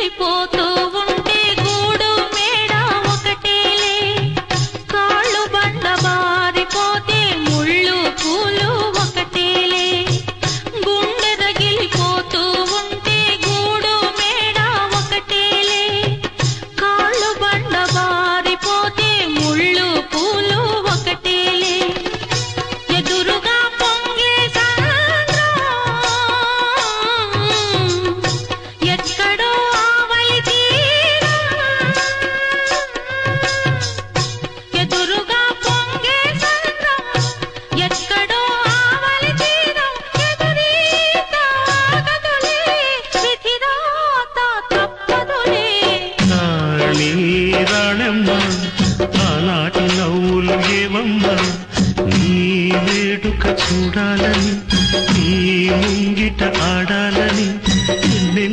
రగిలిపోతూ ఉంటే గూడు మేడ ఒకటేలే కాళ్ళు బండ బారిపోతే ముళ్ళు పూలు ఒకటేలే గుండె రగిలిపోతూ ఉంటే గూడు మేడ ఒకటేలే కాళ్ళు బండ బారిపోతే ముళ్ళు పూలు ఒకటేలే ఎదురుగా పొంగే సంద్రం ఎక్కడో ఆవలి తీరం ఎదురుగా పొంగే సంద్రం ఎక్కడో ఆవలి తీరం ఎదురీత ఆగదులే విధిరాత తప్పదులే నాళీ రాణమ్మ ఆనాటి నవ్వులు ఏవమ్మా నీ వేడుక చూడాలని నీ ముంగిట ఆడాలని